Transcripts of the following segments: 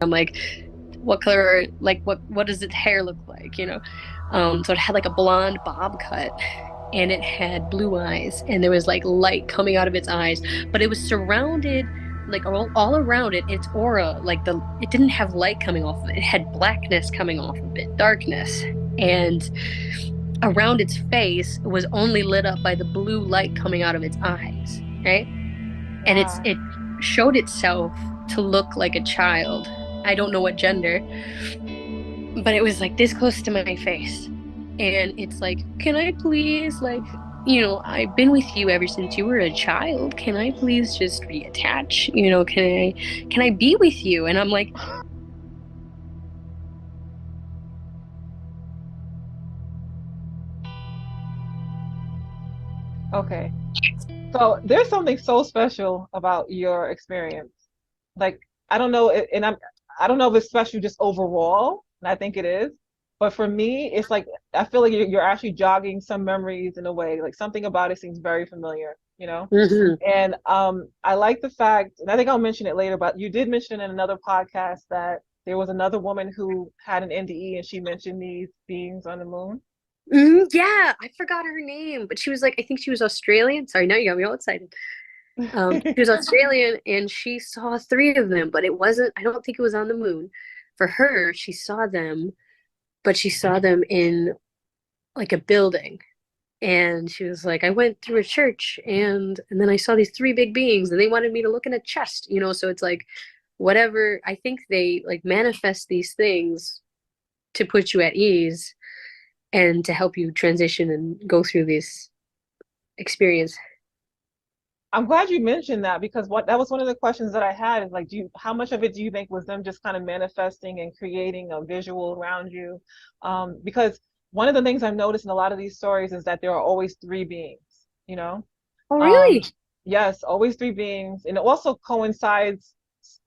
I'm like, what color, like what does its hair look like, you know? So it had like a blonde bob cut and it had blue eyes and there was like light coming out of its eyes, but it was surrounded like all around it, its aura, like it didn't have light coming off of it. It had blackness coming off of it, darkness. And around its face was only lit up by the blue light coming out of its eyes, right? And Wow. it showed itself to look like a child. I don't know what gender, but it was like this close to my face. And it's like, can I please, like, I've been with you ever since you were a child. Can I please just reattach? Can I be with you? And I'm like, Okay. So there's something so special about your experience. Like, I don't know, I don't know if it's special just overall, and I think it is. But for me, it's like I feel like you're actually jogging some memories in a way. Like something about it seems very familiar, you know? mhm. And I like the fact, and I think I'll mention it later, but you did mention in another podcast that there was another woman who had an NDE and she mentioned these beings on the moon. Yeah, I forgot her name, but she was like, I think she was Australian. Sorry, now you got me all excited. She was Australian and she saw three of them, but it wasn't, I don't think it was on the moon. For her, she saw them, but she saw them in like a building. And she was like, I went through a church and then I saw these three big beings and they wanted me to look in a chest, so it's like whatever, I think they like manifest these things to put you at ease and to help you transition and go through this experience. I'm glad you mentioned that because what that was one of the questions that I had is like, how much of it do you think was them just kind of manifesting and creating a visual around you? Because one of the things I've noticed in a lot of these stories is that there are always three beings, you know? Oh, Um, really? yes, always three beings. And it also coincides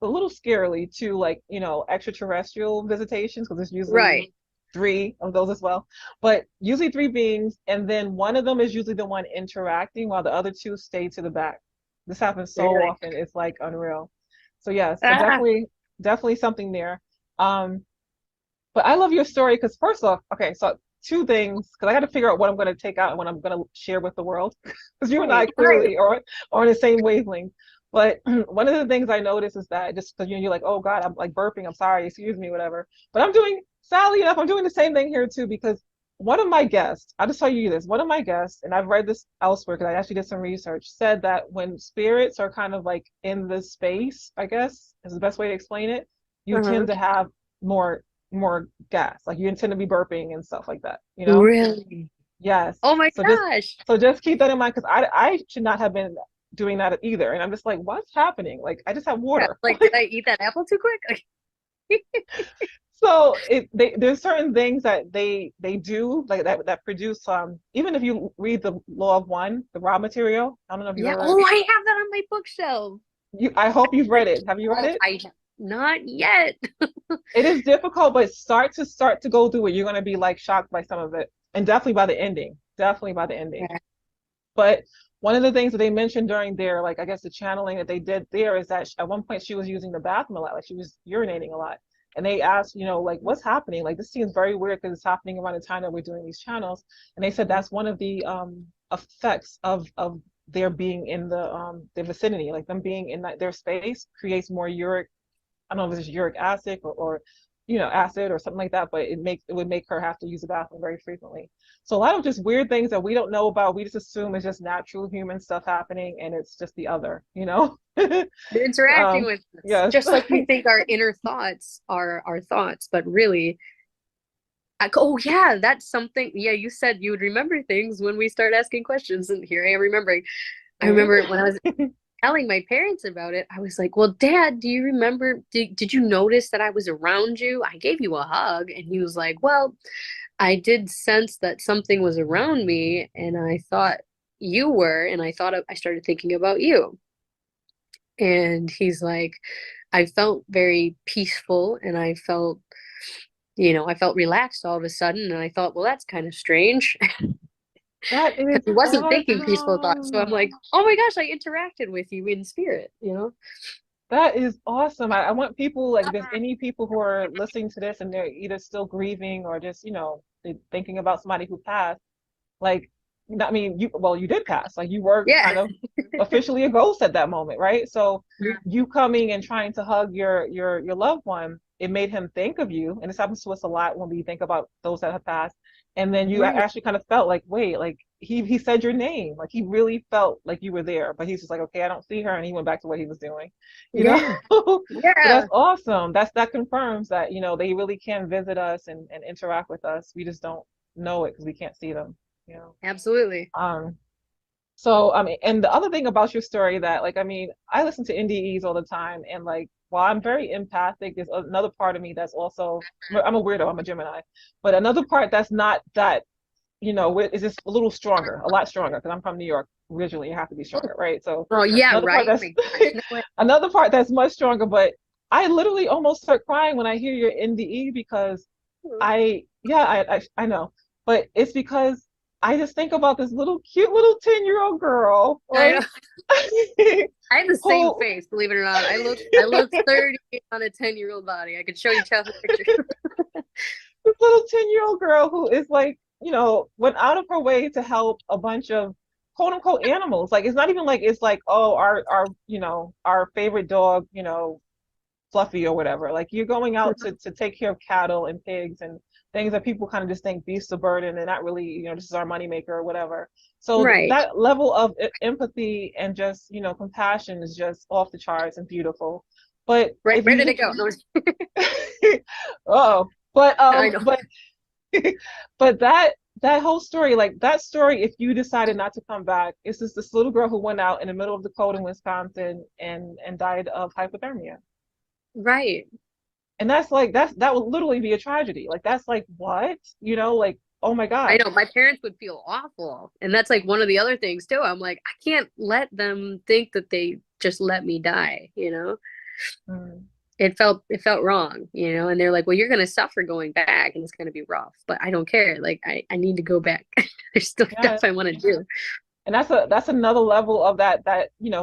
a little scarily to like, extraterrestrial visitations because there's usually Right. three of those as well. But usually three beings, and then one of them is usually the one interacting while the other two stay to the back. This happens so Really? often, it's like unreal. So yes, so Ah, definitely something there. Um, but I love your story because first off, okay, so two things, because I got to figure out what I'm going to take out and what I'm going to share with the world. Because you and I right, right. clearly are on the same wavelength. But one of the things I notice is that just because you're like, oh God, I'm like burping, I'm sorry, excuse me, whatever. But sadly enough, I'm doing the same thing here too, because one of my guests, I'll just tell you this, one of my guests, and I've read this elsewhere because I actually did some research, said that when spirits are kind of like in this space, I guess is the best way to explain it, you Uh-huh. tend to have more more gas. Like you intend to be burping and stuff like that, you know? Really? Yes. Oh my So just gosh. so just keep that in mind because I should not have been doing that either. And I'm just like, what's happening? Like I just have Yeah, water. like, did I eat that apple too quick? So there's certain things that they do like that produce even if you read the Law of One, the raw material. I don't know if you've Yeah. ever Oh, I have that on my bookshelf. I hope you've read it. Have you read Oh, it? I have not yet. It is difficult, but start to go through it. You're gonna be like shocked by some of it. And definitely by the ending. Definitely by the ending. Yeah. But one of the things that they mentioned during their, like, I guess the channeling that they did there is that at one point she was using the bathroom a lot, like she was urinating a lot. And they asked, like, what's happening? Like, this seems very weird because it's happening around the time that we're doing these channels. And they said that's one of the effects of their being in their vicinity, like them being in their space creates more uric, I don't know if it's uric acid or acid or something like that, but it would make her have to use the bathroom very frequently. So a lot of just weird things that we don't know about, we just assume it's just natural human stuff happening, and it's just the other. They're interacting um, with us, yes. just like we think our inner thoughts are our thoughts, but really, oh yeah, that's something. Yeah, you said you would remember things when we start asking questions, and here I am remembering. I See? remember when I was telling my parents about it, I was like, "Well, Dad, do you remember? Did you notice that I was around you? I gave you a hug." And he was like, "Well, I did sense that something was around me, and I thought you were, and I started thinking about you." And he's like, "I felt very peaceful, and I felt relaxed all of a sudden, and I thought, well, that's kind of strange." That Because is he wasn't thinking peaceful thoughts. So I'm awesome. like, oh my gosh, I interacted with you in spirit. That is awesome. I want people, like, if there's any people who are listening to this and they're either still grieving or just, they're thinking about somebody who passed, like, I mean, you did pass. Like, you were Yeah. kind of officially a ghost at that moment, right? So you coming and trying to hug your loved one, it made him think of you. And this happens to us a lot when we think about those that have passed. And then you Right. actually kind of felt like, wait, like he said your name. Like, he really felt like you were there, but he's just like, okay, I don't see her, and he went back to what he was doing, you know? Yeah. So Yeah. that's awesome. That confirms that, they really can visit us and interact with us. We just don't know it because we can't see them, you know. Absolutely. Um, so I mean, and the other thing about your story that, like, I mean, I listen to NDEs all the time, and like, while I'm very empathic, there's another part of me that's also, I'm a weirdo, I'm a Gemini, but another part that's not that, is just a little stronger, a lot stronger, because I'm from New York originally. You have to be stronger, right? So Oh yeah, another part right. that's My gosh, no way. another part that's much stronger, but I literally almost start crying when I hear your NDE because yeah, I know, but it's because I just think about this little cute little 10-year-old girl, I know. right? I have the same Who face, believe it or not. I look 30 on a 10-year-old body. I could show you childhood pictures. this little 10-year-old girl who is like, went out of her way to help a bunch of quote unquote animals. Like, it's not even like it's like, oh, our favorite dog, Fluffy or whatever. Like, you're going out to take care of cattle and pigs and things that people kind of just think beasts of burden and not really, this is our moneymaker or whatever. So Right. that level of empathy and just, compassion is just off the charts and beautiful. But Right. if Where you did it just, go? No, oh, but I know. but that whole story, like that story, if you decided not to come back, it's just this little girl who went out in the middle of the cold in Wisconsin and died of hypothermia. Right. And that's like that would literally be a tragedy. Like, that's like, what? Like, oh my I God. know. My parents would feel awful. And that's like one of the other things too. I'm like, I can't let them think that they just let me die. Mm, It felt wrong. And they're like, well, you're gonna suffer going back and it's gonna be rough. But I don't care. Like I need to go back. There's still stuff yeah. I want to do. And that's another level of that,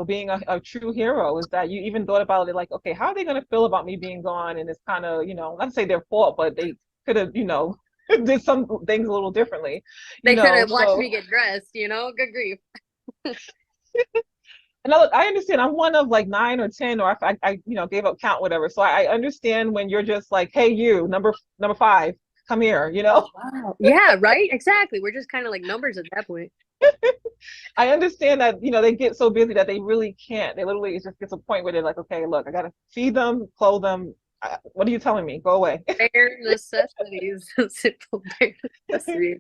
being a true hero, is that you even thought about it like, okay, how are they gonna feel about me being gone? And it's kind of, not to say their fault, but they could have, did some things a little differently, They could have watched so. me get dressed. Good grief. And look, I understand. I'm one of like 9 or 10, or I gave up count, whatever. So I understand when you're just like, hey, you number 5, come here. Oh wow. Yeah, right? Exactly. We're just kind of like numbers at that point. I understand that, they get so busy that they really can't. They literally, it just gets a point where they're like, okay, look, I gotta feed them, clothe them. What are you telling me? Go away. Bare necessities. Simple bare necessities.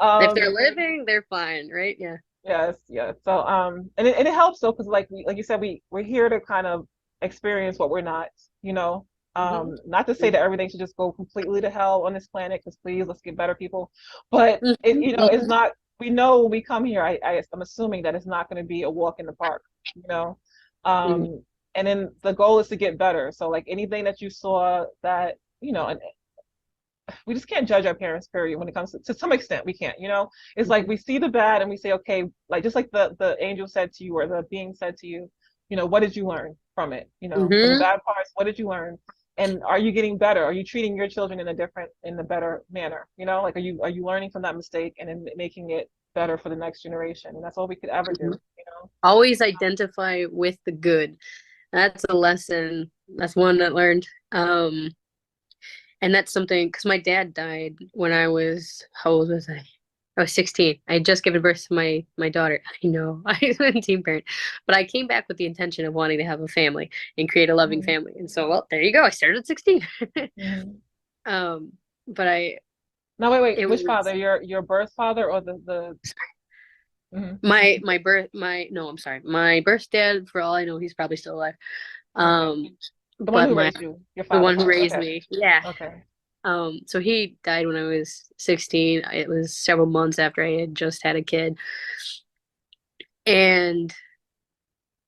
If um, they're living, they're fine, right? Yeah. yes, yes. So and it helps though, because like you said, we're here to kind of experience what we're not, you know. Hmm. Not to say that everything should just go completely to hell on this planet, because please, let's get better people. But it's Hmm. not. We know when we come here. I'm assuming that it's not going to be a walk in the park, you know. Hmm. Um, and then the goal is to get better. So like anything that you saw that, and we just can't judge our parents, period. When it comes to some extent, we can't, it's like we see the bad and we say, okay, like just like the angel said to you, or the being said to you, what did you learn from it? From the Hmm. bad parts, what did you learn? And are you getting better? Are you treating your children in a better manner? Like, are you learning from that mistake and then making it better for the next generation? And that's all we could ever do, Always identify with the good. That's a lesson. That's one that learned. And that's something because my dad died when I was, how old was I? I was 16. I had just given birth to my daughter. I know I was a teen parent, but I came back with the intention of wanting to have a family and create a loving Mm-hmm. family. And so, well, there you go. I started at 16. Mm-hmm. But No, wait. it Which was father? Your birth father or the? Mhm. my birth, no, I'm sorry. My birth dad, for all I know, he's probably still alive. Okay. Um, The one but who raised you, your the father, one who father. raised Okay. me, yeah. Okay. So he died when I was 16. It was several months after I had just had a kid. And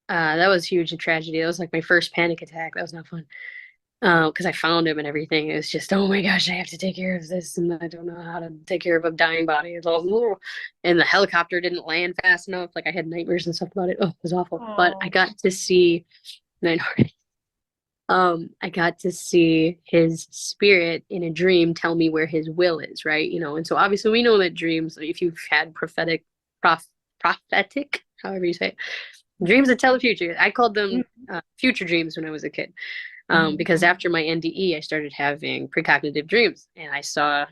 that was huge a tragedy. That was like my first panic attack. That was not fun. Because I found him and everything. It was just, oh my gosh, I have to take care of this, and I don't know how to take care of a dying body. It's all, and the helicopter didn't land fast enough. Like I had nightmares and stuff about it. Oh, it was awful. But I Oh. got to see, I know, I got to see his spirit in a dream tell me where his will is, right? And so obviously we know that dreams, if you've had prophetic, however you say it, dreams that tell the future. I called them future dreams when I was a kid. Because after my NDE, I started having precognitive dreams, and I saw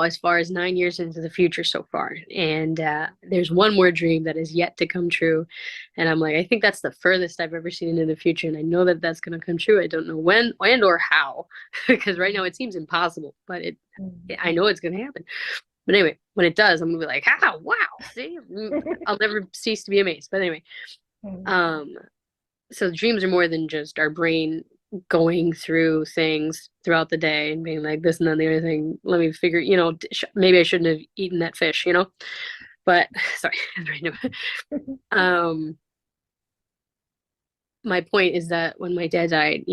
as far as 9 years into the future so far. And there's one more dream that is yet to come true. And I'm like, I think that's the furthest I've ever seen into the future. And I know that that's going to come true. I don't know when and or how, because right now it seems impossible, but I know it's going to happen. But anyway, when it does, I'm going to be like, ah, wow, see, I'll never cease to be amazed. But anyway, so dreams are more than just our brain going through things throughout the day and being like this and then the other thing. Let me figure, maybe I shouldn't have eaten that fish, but sorry. My point is that when my dad died,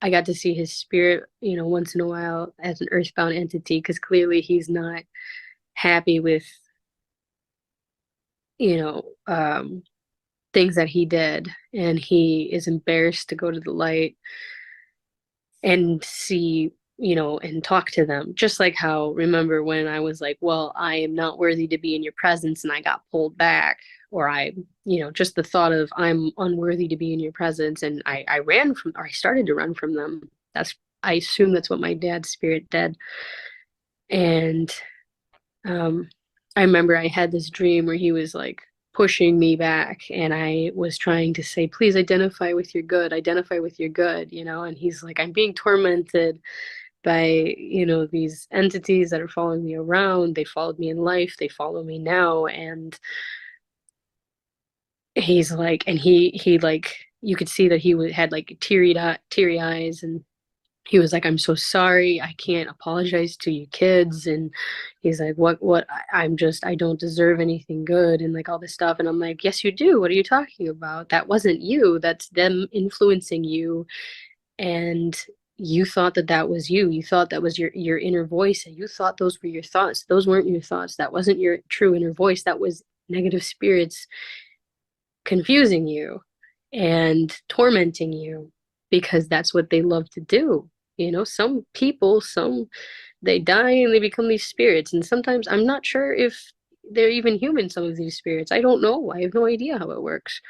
I got to see his spirit, once in a while as an earthbound entity, because clearly he's not happy with, you know, things that he did, and he is embarrassed to go to the light and see, and talk to them. Just like how, remember when I was like, well, I am not worthy to be in your presence, and I got pulled back, or just the thought of I'm unworthy to be in your presence, and I ran from, or I started to run from them. I assume that's what my dad's spirit did. And I remember I had this dream where he was like pushing me back, and I was trying to say, please identify with your good, and he's like, I'm being tormented by, these entities that are following me around. They followed me in life, they follow me now. And he's like, and he like, you could see that had like teary eyes, and he was like, I'm so sorry, I can't apologize to you kids. And he's like, what, I don't deserve anything good, and like all this stuff. And I'm like, yes you do, what are you talking about? That wasn't you, that's them influencing you. And you thought that was you thought that was your inner voice, and you thought those were your thoughts. Those weren't your thoughts, that wasn't your true inner voice. That was negative spirits confusing you and tormenting you, because that's what they love to do. Some people, they die and they become these spirits, and sometimes I'm not sure if they're even human, some of these spirits. I don't know, I have no idea how it works.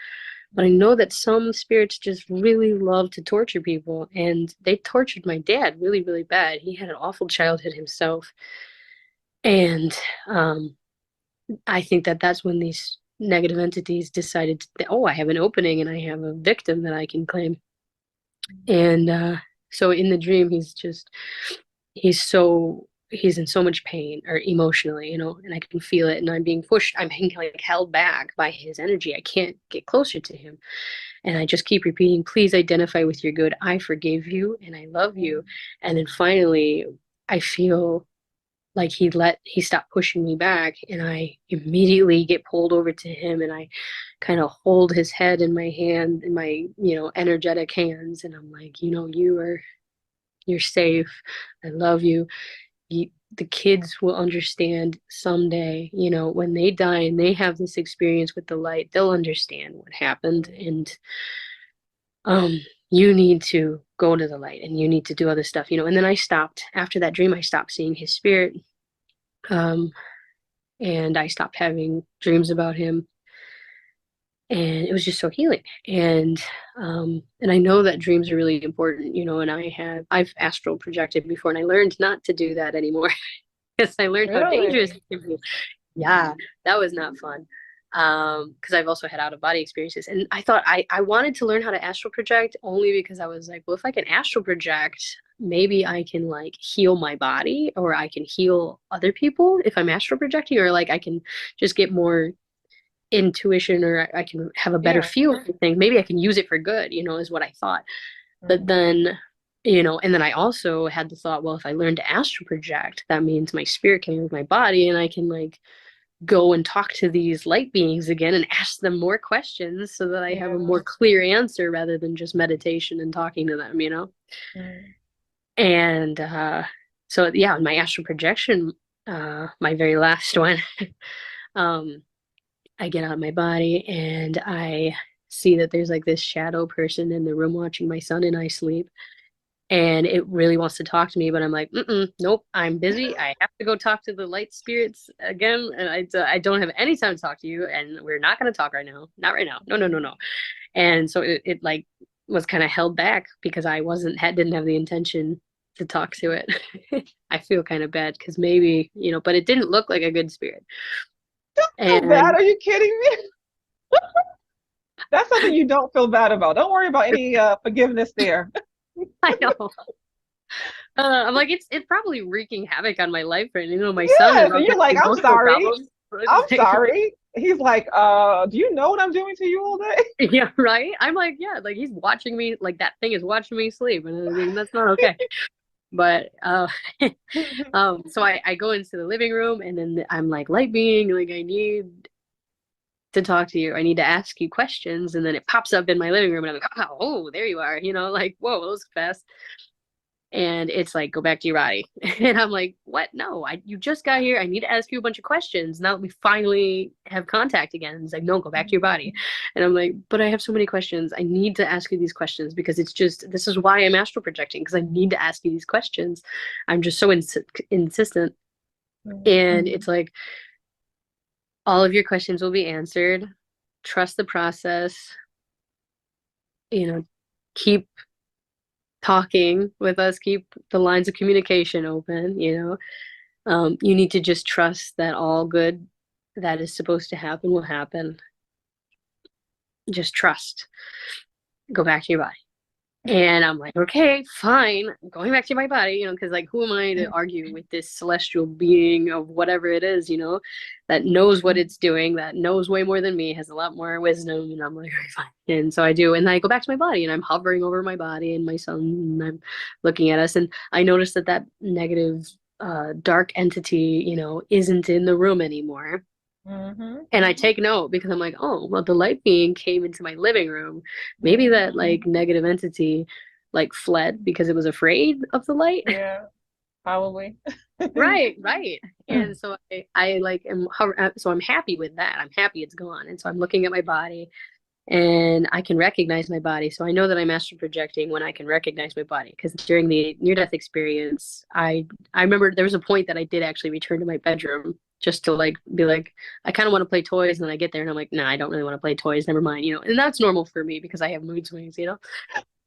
But I know that some spirits just really love to torture people, and they tortured my dad really, really bad. He had an awful childhood himself. And I think that that's when these negative entities decided oh, I have an opening and I have a victim that I can claim. And so in the dream, he's in so much pain, or emotionally, and I can feel it, and I'm being pushed, I'm being like held back by his energy. I can't get closer to him. And I just keep repeating, please identify with your good. I forgive you and I love you. And then finally, I feel like he stopped pushing me back, and I immediately get pulled over to him, and I kind of hold his head in my hand, in my, energetic hands. And I'm like, you're safe. I love you. The kids will understand someday, when they die and they have this experience with the light, they'll understand what happened. And you need to go to the light, and you need to do other stuff. And then after that dream, I stopped seeing his spirit. And I stopped having dreams about him, and it was just so healing. And I know that dreams are really important, and I've astral projected before, and I learned not to do that anymore because I learned how dangerous it can be. Yeah, that was not fun. Because I've also had out of body experiences, and I thought I wanted to learn how to astral project only because I was like, well, if I can astral project, maybe I can like heal my body, or I can heal other people if I'm astral projecting, or like I can just get more intuition, or I can have a better feel for things. Maybe I can use it for good, is what I thought. But then, and then I also had the thought, well, if I learn to astral project, that means my spirit can move my body, and I can like go and talk to these light beings again and ask them more questions, so that I have a more clear answer rather than just meditation and talking to them, And so yeah, my astral projection, my very last one, I get out of my body and I see that there's like this shadow person in the room watching my son and I sleep. And it really wants to talk to me, but I'm like, nope, I'm busy. I have to go talk to the light spirits again, and I don't have any time to talk to you, and we're not going to talk right now. Not right now. No, no, no, no. And so it like was kind of held back because I didn't have the intention to talk to it. I feel kind of bad because maybe, but it didn't look like a good spirit. Feel bad? And Are you kidding me? That's something you don't feel bad about. Don't worry about any forgiveness there. I know. I'm like, it's probably wreaking havoc on my life, and my son is Yes, and also you're like, having I'm emotional sorry. problems. So I'm it's like, sorry. He's like, do you know what I'm doing to you all day? yeah, right. I'm like, yeah, like he's watching me, like that thing is watching me sleep, and I mean that's not okay. But so I go into the living room, and then I'm like, light being, like I need to talk to you. I need to ask you questions, and then it pops up in my living room, and I'm like, oh, there you are. Like whoa, that was fast. And it's like, go back to your body. And I'm like, what? No, you just got here. I need to ask you a bunch of questions now that we finally have contact again. And it's like, no, go back to your body. And I'm like, but I have so many questions. I need to ask you these questions because this is why I'm astral projecting, because I need to ask you these questions. I'm just so insistent. And it's like, all of your questions will be answered. Trust the process. Keep talking with us, keep the lines of communication open. You need to just trust that all good that is supposed to happen will happen. Just trust. Go back to your body. And I'm like, okay, fine. I'm going back to my body, because like, who am I to argue with this celestial being of whatever it is, that knows what it's doing, that knows way more than me, has a lot more wisdom. And I'm like, okay, fine. And so I do. And then I go back to my body and I'm hovering over my body and my son, and I'm looking at us. And I notice that negative, dark entity, isn't in the room anymore. And I take note because I'm like, oh, well, the light being came into my living room. Maybe that like negative entity like fled because it was afraid of the light. Yeah, probably. Right, right. And so I like so I'm happy with that. I'm happy it's gone. And so I'm looking at my body and I can recognize my body. So I know that I'm astral projecting when I can recognize my body. Because during the near-death experience, I remember there was a point that I did actually return to my bedroom just to like be like, I kind of want to play toys, and then I get there and I'm like, nah, I don't really want to play toys. Never mind, And that's normal for me because I have mood swings.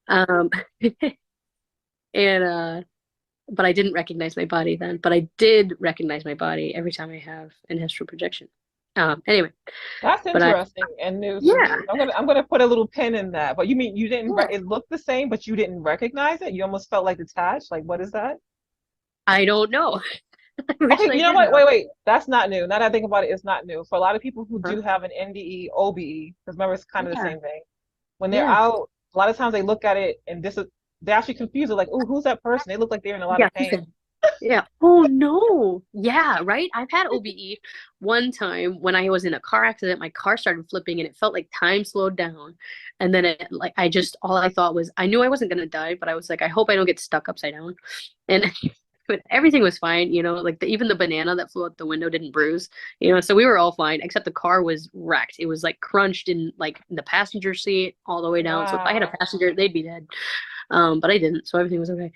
Um, and but I didn't recognize my body then. But I did recognize my body every time I have an astral projection. Anyway, That's but I interesting and new to yeah. me. I'm gonna put a little pin in that. But you mean you didn't Yeah. it looked the same, but you didn't recognize it? You almost felt like detached? Like what is that? I don't know. I wish Okay, I you know did what? know. Wait. That's not new. Now that I think about it, it's not new. For a lot of people who Huh? do have an NDE, OBE, because remember it's kind of the Yeah. same thing. When they're Yeah. out, a lot of times they look at it and they're actually confused. They're like, "Oh, who's that person?" They look like they're in a lot Yeah. of pain. Yeah. Oh no. Yeah, right. I've had OBE one time when I was in a car accident. My car started flipping and it felt like time slowed down. And then it like all I thought was I knew I wasn't gonna die, but I was like, I hope I don't get stuck upside down. And but everything was fine, like even the banana that flew out the window didn't bruise, so we were all fine, except the car was wrecked. It was like crunched in like the passenger seat all the way down. So if I had a Wow. passenger, they'd be dead. But I didn't, so everything was okay.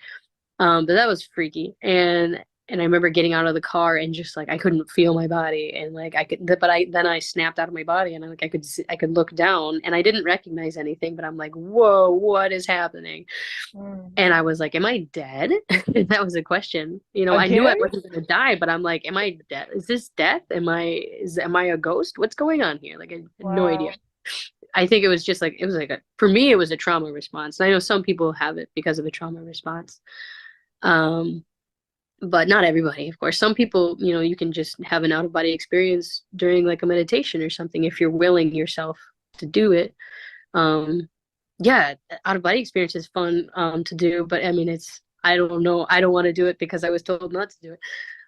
But that was freaky. And I remember getting out of the car and just like I couldn't feel my body, and like I could, but I snapped out of my body, and I could look down, and I didn't recognize anything, but I'm like, whoa, what is happening? Mm. And I was like, am I dead? That was a question. I knew I Again? wasn't gonna die, but I'm like, am I dead? Is this death? Am I a ghost? What's going on here? Like I had no idea. Wow. I think it was just like it was like for me it was a trauma response. And I know some people have it because of a trauma response. Um, but not everybody, of course. Some people, you can just have an out of body experience during like a meditation or something if you're willing yourself to do it. Um, yeah, out of body experience is fun to do, but I mean, I don't know. I don't want to do it because I was told not to do it.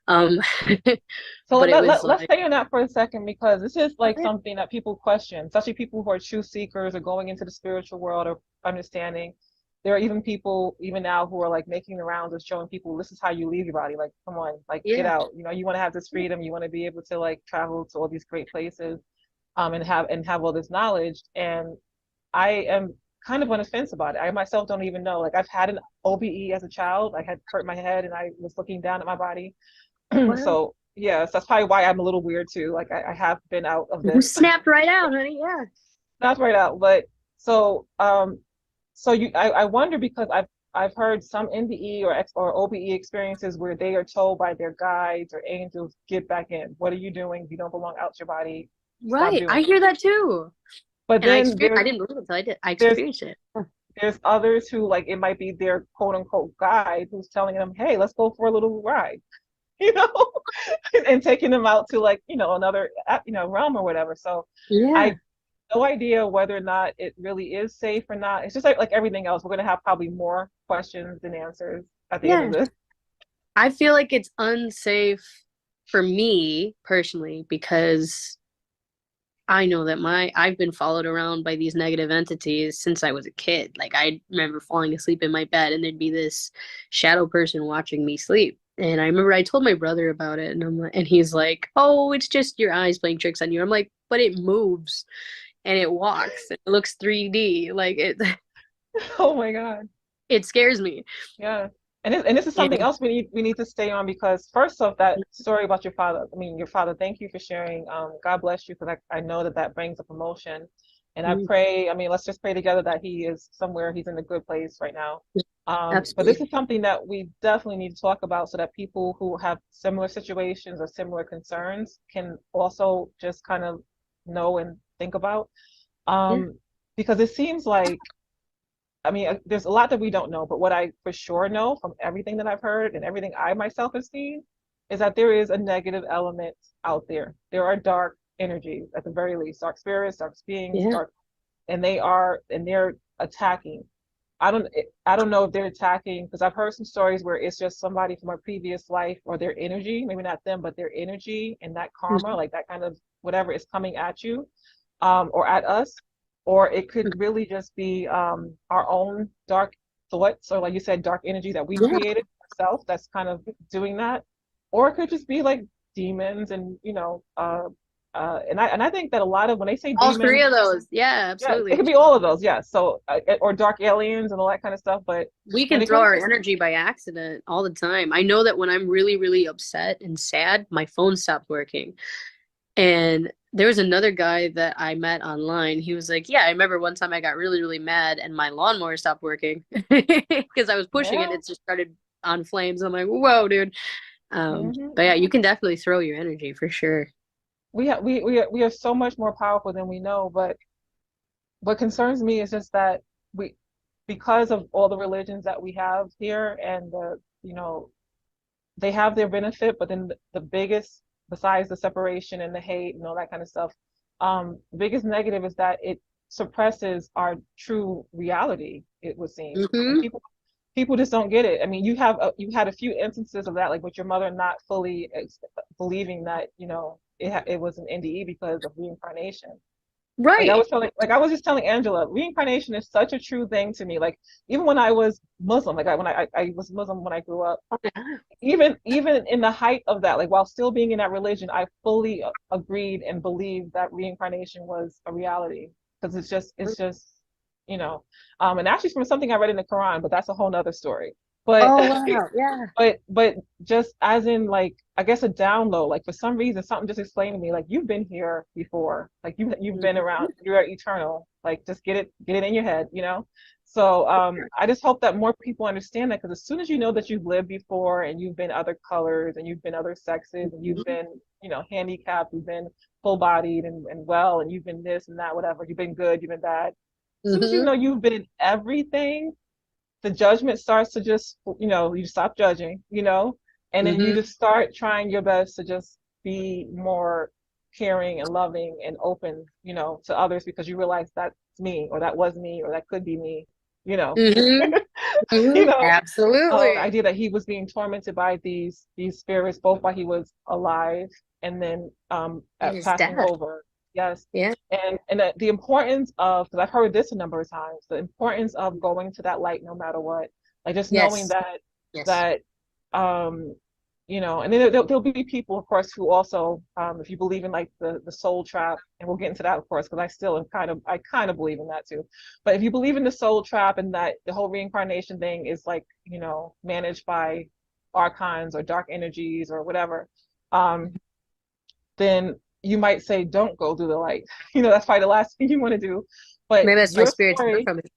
Um, So but it was let's like, stay on that for a second because this is like okay, something that people question, especially people who are truth seekers or going into the spiritual world or understanding. There are even people even now who are like making the rounds of showing people this is how you leave your body. Like, come on, like get yeah, out. You want to have this freedom. You want to be able to like travel to all these great places, and have all this knowledge. And I am kind of on the fence about it. I myself don't even know. Like I've had an OBE as a child. I had hurt my head and I was looking down at my body. Wow. So yes, that's probably why I'm a little weird too. Like I have been out of You this. snapped right out, honey. Yeah. Not right out, but so so I wonder because I've heard some NDE or OBE experiences where they are told by their guides or angels, get back in. What are you doing? You don't belong out your body. Stop Right. doing I it. hear that too. But And then I didn't believe it until I did. I there's experienced it. there's others who like it might be their quote unquote guide who's telling them, hey, let's go for a little ride, you know, and taking them out to like, another, realm or whatever. So Yeah. I no idea whether or not it really is safe or not. It's just like everything else. We're gonna have probably more questions than answers at the end of Yeah. this. I feel like it's unsafe for me personally because I know that I've been followed around by these negative entities since I was a kid. Like I remember falling asleep in my bed and there'd be this shadow person watching me sleep. And I remember I told my brother about it and and he's like, "Oh, it's just your eyes playing tricks on you." I'm like, "But it moves and it walks. And it looks 3D. Like it Oh my God. it scares me." Yeah. And this is something And else we need to stay on because first off, that story about your father, I mean, your father, thank you for sharing. God bless you because I know that that brings up emotion. And I pray, I mean, let's just pray together that he is somewhere, he's in a good place right now. But this absolutely. is something that we definitely need to talk about so that people who have similar situations or similar concerns can also just kind of know and think about. Yeah. Um, because it seems like I mean, there's a lot that we don't know, but what I for sure know from everything that I've heard and everything I myself have seen is that there is a negative element out there. There are dark energies at the very least, dark spirits, dark beings, Yeah. dark, and they're attacking. I don't know if they're attacking because I've heard some stories where it's just somebody from a previous life or their energy, maybe not them, but their energy and that karma, like that kind of whatever is coming at you, or at us, or it could really just be our own dark thoughts, or like you said, dark energy that we Yeah. created ourselves that's kind of doing that, or it could just be like demons and and I think that a lot of when they say All three demons, of those. Yeah, yeah, it absolutely. could be all of those, yeah. So or dark aliens and all that kind of stuff. But We when can it throw comes our to energy by accident all the time. I know that when I'm really, really upset and sad, my phone stopped working. And there was another guy that I met online. He was like, "Yeah, I remember one time I got really, really mad and my lawnmower stopped working because I was pushing it. yeah, It just started on flames." I'm like, "Whoa, dude!" hmm But yeah, you can definitely throw your energy for sure. we are so much more powerful than we know. But what concerns me is just that we because of all the religions that we have here and they have their benefit, but then the biggest, besides the separation and the hate and all that kind of stuff, the biggest negative is that it suppresses our true reality, it would seem. And Hmm. people just don't get it. I mean, you had a few instances of that, like with your mother not fully believing that it was an NDE because of reincarnation. Right. Like I was just telling Angela, reincarnation is such a true thing to me. Like even when I was Muslim, like I was Muslim when I grew up, even in the height of that, like while still being in that religion, I fully agreed and believed that reincarnation was a reality because it's just you know, and actually from something I read in the Quran, but that's a whole nother story. But Oh wow. Yeah. but just as in like I guess a download, like for some reason something just explained to me like you've been here before, like you've been Mhm. around, you're eternal, like just get it in your head, So I just hope that more people understand that because as soon as you know that you've lived before and you've been other colors and you've been other sexes and you've been handicapped, you've been full bodied and well and you've been this and that, whatever, you've been good, you've been bad. As soon as you Mhm. know you've been everything, the judgment starts to just, you stop judging, and then you Mhm. just start trying your best to just be more caring and loving and open, to others because you realize that's me or that was me or that could be me, you know. Mhm. you Mhm. know, the Absolutely. idea that he was being tormented by these spirits both while he was alive and then And at his passing dad. over. Yes. Yeah. And the importance of, because I've heard this a number of times, the importance of going to that light no matter what. Like just knowing Yes. that Yes. that um And then there'll be people, of course, who also, if you believe in like the soul trap, and we'll get into that, of course, because I kind of believe in that too. But if you believe in the soul trap and that the whole reincarnation thing is like, managed by archons or dark energies or whatever, um, then you might say, don't go through the light. That's probably the last thing you want to do. But Maybe that's why your spirits run story, from it.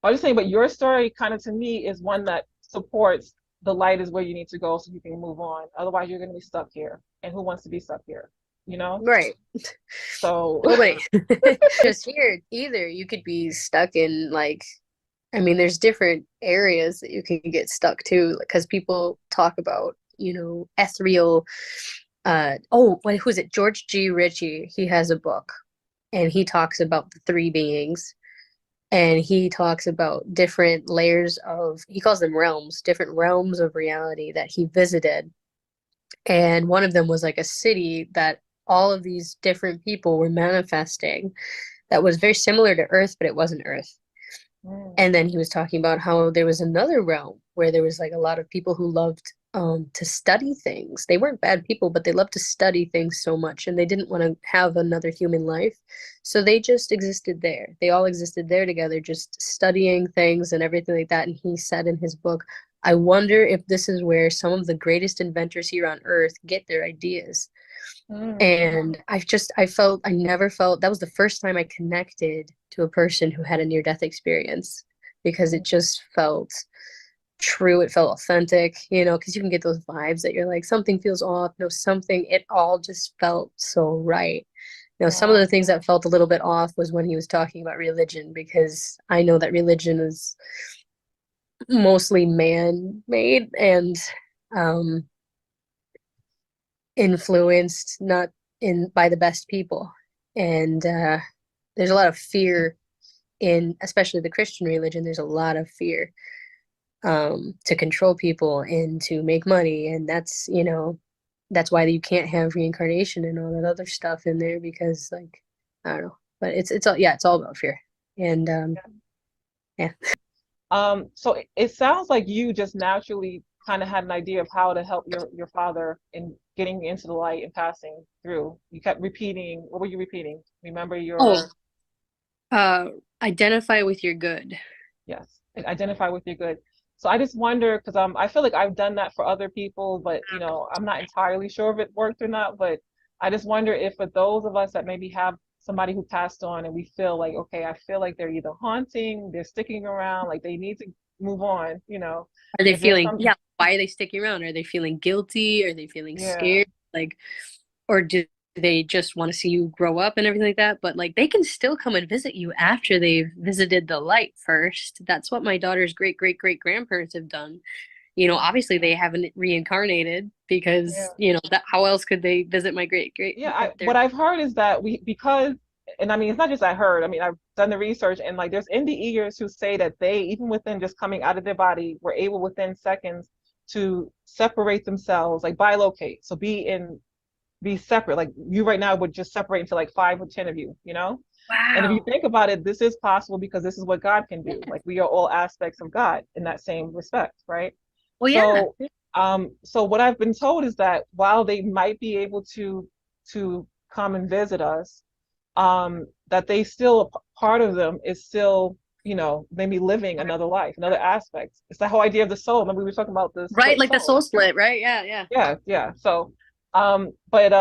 I was just saying, but your story kind of to me is one that supports the light is where you need to go so you can move on. Otherwise, you're going to be stuck here. And who wants to be stuck here? You know? Right. So, Nobody. Just here either. You could be stuck in like, I mean, there's different areas that you can get stuck to because people talk about, ethereal. Who's it? George G. Ritchie. He has a book and he talks about the three beings and he talks about different layers of, he calls them realms, different realms of reality that he visited. And one of them was like a city that all of these different people were manifesting that was very similar to Earth, but it wasn't Earth. mm, And then he was talking about how there was another realm where there was like a lot of people who loved to study things. They weren't bad people, but they loved to study things so much and they didn't want to have another human life. So they just existed there. They all existed there together, just studying things and everything like that. And he said in his book, I wonder if this is where some of the greatest inventors here on Earth get their ideas. mm, And I never felt, that was the first time I connected to a person who had a near death experience because mm, it just felt true. It felt authentic, because you can get those vibes that you're like, something feels off. No, it all just felt so right. Some of wow. the things that felt a little bit off was when he was talking about religion, because I know that religion is mostly man-made and um, influenced not in by the best people. And there's a lot of fear in, especially the Christian religion, there's a lot of fear to control people and to make money. And that's why you can't have reincarnation and all that other stuff in there because like, I don't know, but it's all, yeah, it's all about fear. And yeah. So it sounds like you just naturally kind of had an idea of how to help your father in getting into the light and passing through. You kept repeating. What were you repeating? Remember Oh, your uh, identify with your good. yes, and identify with your good. So I just wonder because I feel like I've done that for other people, but I'm not entirely sure if it worked or not. But I just wonder if for those of us that maybe have somebody who passed on and we feel like, okay, I feel like they're either haunting, they're sticking around, like they need to move on, Are they if there's feeling, some, yeah, why are they sticking around? Are they feeling guilty? Are they feeling yeah, scared? Like, or do they just want to see you grow up and everything like that? But like, they can still come and visit you after they've visited the light first. That's what my daughter's great great great grandparents have done. Obviously they haven't reincarnated because, yeah. that how else could they visit my great great Yeah, if they're what I've heard is that because, and I mean, it's not just I heard, I mean, I've done the research and like there's NDEers who say that they, even within just coming out of their body, were able within seconds to separate themselves, like bilocate. So be separate. Like you right now would just separate into like 5 or 10 of you. And if you wow. think about it, this is possible because this is what God can do. Like we are all aspects of God in that same respect, right? Well, yeah. So, so what I've been told is that while they might be able to come and visit us, that they still part of them is still, maybe living another life, another aspect. It's the whole idea of the soul. Remember we were talking about the Right, split like the soul. soul split, right? Yeah, yeah. Yeah, yeah. So, but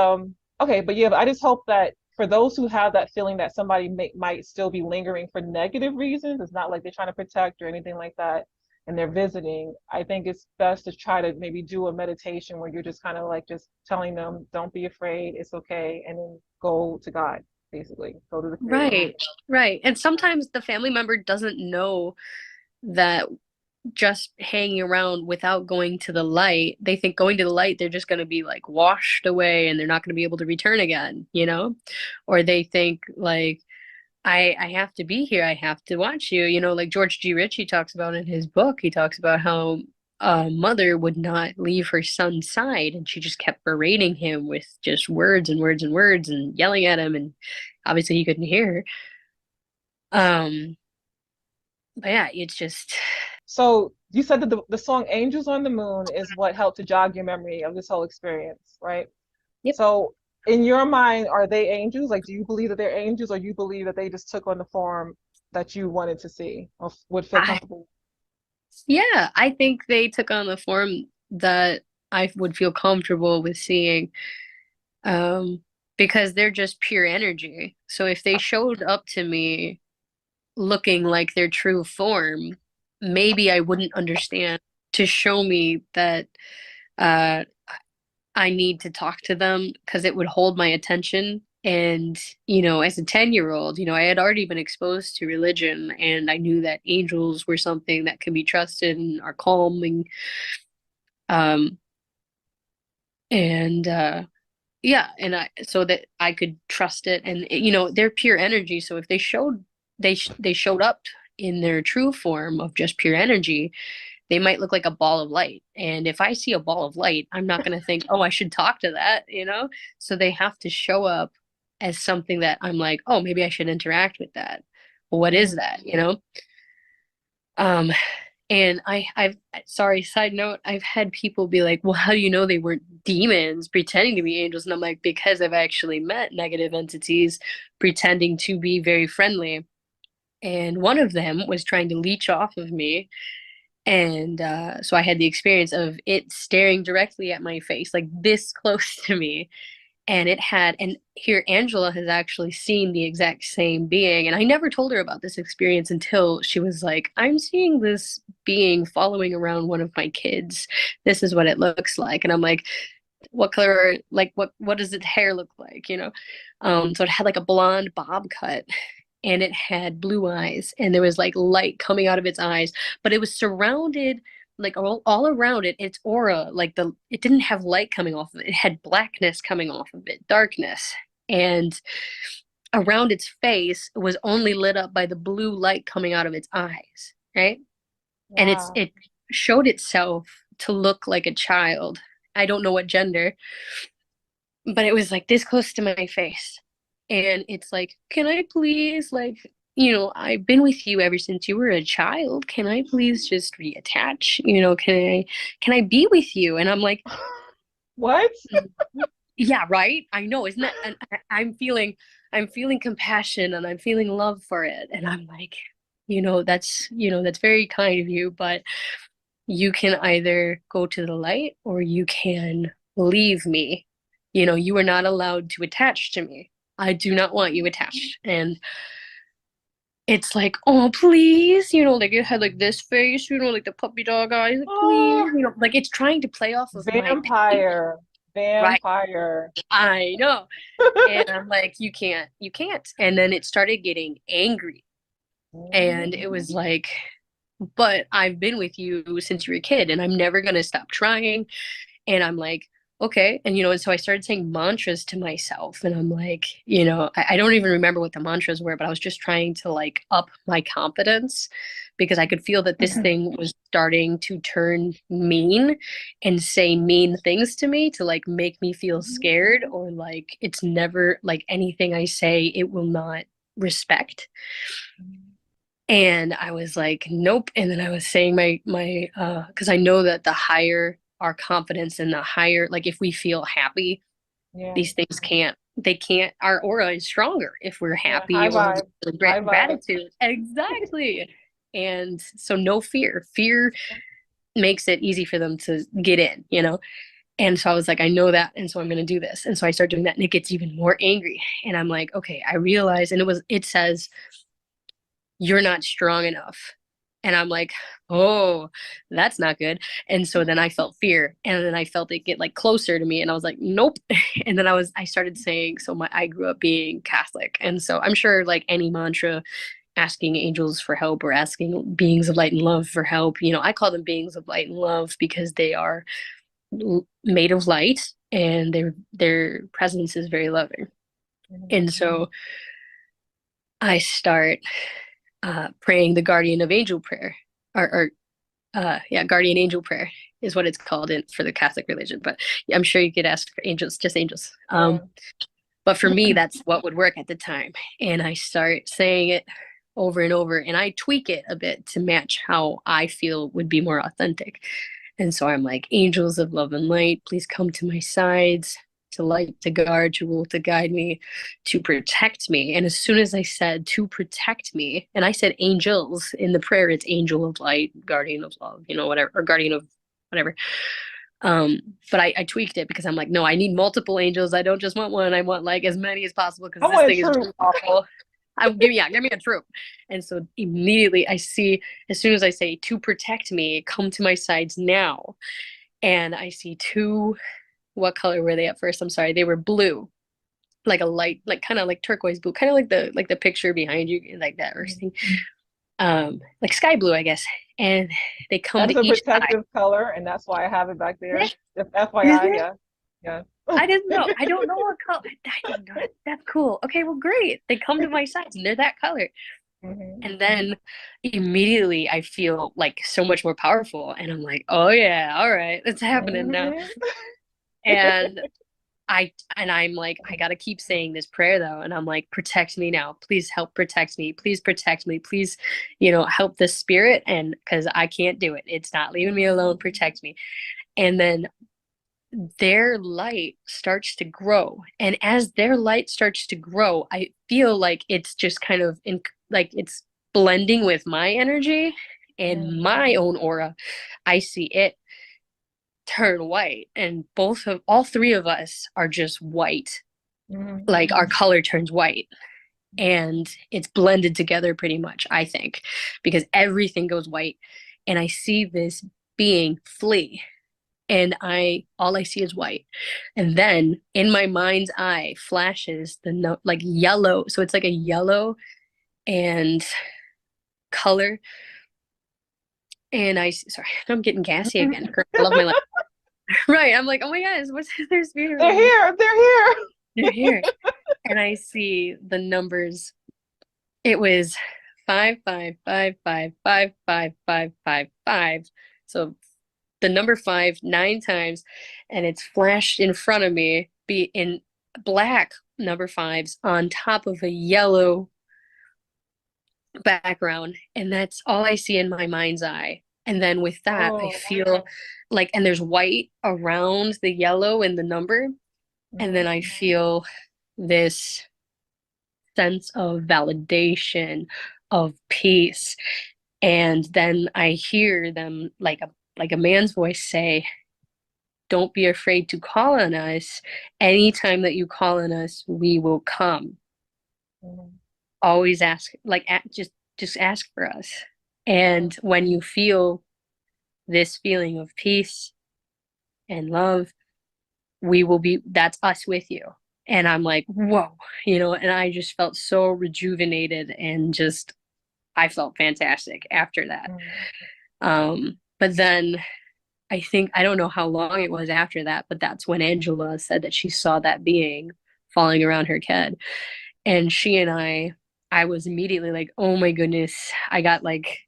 okay, but yeah, but I just hope that for those who have that feeling that somebody might still be lingering for negative reasons, it's not like they're trying to protect or anything like that, and they're visiting. I think it's best to try to maybe do a meditation where you're just kind of like just telling them, don't be afraid, it's okay, and then go to God, basically, go to the Creator. Right, right. And sometimes the family member doesn't know that just hanging around without going to the light, they think going to the light, they're just going to be like washed away and they're not going to be able to return again. Or they think like, I have to be here. I have to watch you. Like George G. Ritchie talks about in his book, he talks about how a mother would not leave her son's side and she just kept berating him with just words and words and words and yelling at him. And obviously he couldn't hear her. But yeah, it's just So you said that the song Angels on the Moon is what helped to jog your memory of this whole experience, right? Yep. So in your mind, are they angels? Like, do you believe that they're angels, or you believe that they just took on the form that you wanted to see or would feel I comfortable? Yeah, I think they took on the form that I would feel comfortable with seeing. Um, because they're just pure energy. So if they showed up to me looking like their true form, maybe I wouldn't understand to show me that uh I need to talk to them because it would hold my attention. And, as a 10-year-old, I had already been exposed to religion and I knew that angels were something that can be trusted and are calming. Um, and Yeah, and so that I could trust it, and they're pure energy. So if they showed up in their true form of just pure energy, they might look like a ball of light. And if I see a ball of light, I'm not going to think, oh, I should talk to that. So they have to show up as something that I'm like, oh, maybe I should interact with that. Well, what is Mm. that? Um, and I've sorry, side note, I've had people be like, well, how do you know they weren't demons pretending to be angels? And I'm like, because I've actually met negative entities pretending to be very friendly. And one of them was trying to leech off of me. And so I had the experience of it staring directly at my face, like this close to me, and here Angela has actually seen the exact same being, and I never told her about this experience until she was like, I'm seeing this being following around one of my kids. This is what it looks like. And I'm like, what color, like what does its hair look like, so it had like a blonde bob cut, and it had blue eyes, and there was like light coming out of its eyes, but it was surrounded, like all around it, its aura, like it didn't have light coming off of it. It had blackness coming off of it, darkness. And around its face was only lit up by the blue light coming out of its eyes, right? And Wow. it showed itself to look like a child. I don't know what gender, but it was like this close to my face. And it's like, can I please, like, I've been with you ever since you were a child. Can I please just reattach? Can I be with you? And I'm like, What? "Mm, yeah, right. I know, isn't that? And I'm feeling compassion and I'm feeling love for it. And I'm like, that's very kind of you, but you can either go to the light or you can leave me. You are not allowed to attach to me. I do not want you attached. And it's like, oh, please, like it had like this face, like the puppy dog eyes, like, please, Oh, like it's trying to play off of my pain, vampire. right? Vampire. I know. And I'm like, you can't. And then it started getting angry. And it was like, but I've been with you since you were a kid and I'm never going to stop trying. And I'm like, okay. And so I started saying mantras to myself. And I'm like, I don't even remember what the mantras were, but I was just trying to like up my confidence because I could feel that this thing was starting to turn mean and say mean things to me to like make me feel scared, or like it's never like anything I say, it will not respect. And I was like, nope. And then I was saying my because I know that the higher our confidence and the higher, like if we feel happy, Yeah. these things they can't, our aura is stronger if we're Yeah. happy High or vibe. with High vibe. gratitude. Exactly. And so no fear. Fear makes it easy for them to get in. And so I was like, I know that. And so I'm going to do this. And so I start doing that and it gets even more angry. And I'm like, okay, I realize. And it says, you're not strong enough. And I'm like, oh, that's not good. And so then I felt fear, and then I felt it get like closer to me, and I was like, nope. And then I started saying, so I grew up being Catholic. And so I'm sure like any mantra, asking angels for help or asking beings of light and love for help, I call them beings of light and love because they are made of light and their presence is very loving. Mhm. And so I start praying the guardian of angel prayer, or yeah, guardian angel prayer is what it's called for the Catholic religion. But I'm sure you could ask for angels, just angels. Yeah. But for me, that's what would work at the time. And I start saying it over and over, and I tweak it a bit to match how I feel would be more authentic. And so I'm like, angels of love and light, please come to my sides, to light, to guard, to rule, to guide me, to protect me. And as soon as I said to protect me, and I said angels in the prayer, it's angel of light, guardian of love, whatever, or guardian of whatever. But I tweaked it because I'm like, no, I need multiple angels. I don't just want one. I want like as many as possible because I this want thing a is troop. awful. Give me a troop. And so immediately I see, as soon as I say to protect me, come to my sides now. And I see two, what color were they at first? I'm sorry, they were blue, like a light, like kind of like turquoise blue, kind of like the picture behind you, like that or something. Like sky blue, I guess. And they come That is to a each side. protective color, and that's why I have it back there. Just Is FYI, it? yeah. Yeah. I didn't know. I don't know what color. I didn't know that. That's cool. Okay, well, great. They come to my sides and they're that color. Hmm. And then immediately I feel like so much more powerful. And I'm like, oh yeah, all right, it's happening now. Hmm. And I'm like, I gotta keep saying this prayer though. And I'm like, protect me now. Please help protect me. Please protect me. Please, help the spirit. And because I can't do it. It's not leaving me alone. Protect me. And then their light starts to grow. And as their light starts to grow, I feel like it's just kind of like it's blending with my energy and my own aura. I see it turn white, and all three of us are just white. Hmm. Like our color turns white. And it's blended together pretty much, I think, because everything goes white. And I see this being flee, and all I see is white. And then in my mind's eye flashes the note like yellow. So it's like a yellow and color. And sorry, I'm getting gassy again. I love my life. Right. I'm like, oh my gosh, what's there's They're beautiful. here. They're here. They're here. And I see the numbers. It was 5 5 5 5 5 5 5 5. So the number 5 9 times, and it's flashed in front of me, be in black number 5s on top of a yellow background, and that's all I see in my mind's eye. And then with that I Oh. feel like, and there's white around the yellow and the number, and then Hmm. I feel this sense of validation, of peace. And then I hear them like a man's voice say, don't be afraid to call on us. Anytime that you call on us, we will come. Hmm. Always ask, just ask for us. And when you feel this feeling of peace and love, that's us with you. And I'm like, whoa, and I just felt so rejuvenated, and just, I felt fantastic after that. But then I don't know how long it was after that, but that's when Angela said that she saw that being falling around her head. And she and I was immediately like, oh my goodness, I got like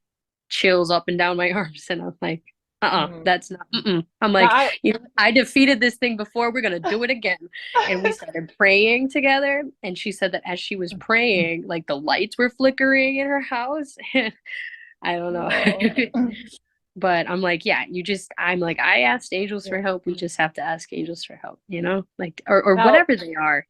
chills up and down my arms. And I'm like, Hmm. that's not, I'm Now like, I defeated this thing before, we're going to do it again. And we started praying together. And she said that as she was praying, like the lights were flickering in her house. And I don't know. Whoa. But I'm like, yeah, I'm like, I asked angels Yeah. for help. We just have to ask angels for help, like, or Now, whatever they are.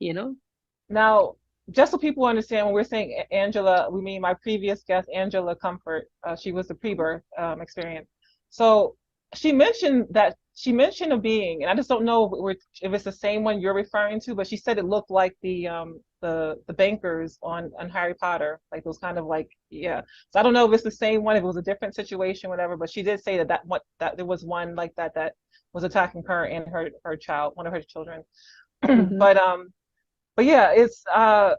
now, just so people understand, when we're saying Angela, we mean my previous guest, Angela Comfort. She was the pre-birth experience. So she mentioned a being, and I just don't know if it's the same one you're referring to, but she said it looked like the bankers on Harry Potter, like those kind of like, yeah. So I don't know if it's the same one, if it was a different situation, whatever. But she did say that there was one like that was attacking her and her child, one of her children. Hmm. But yeah, it's how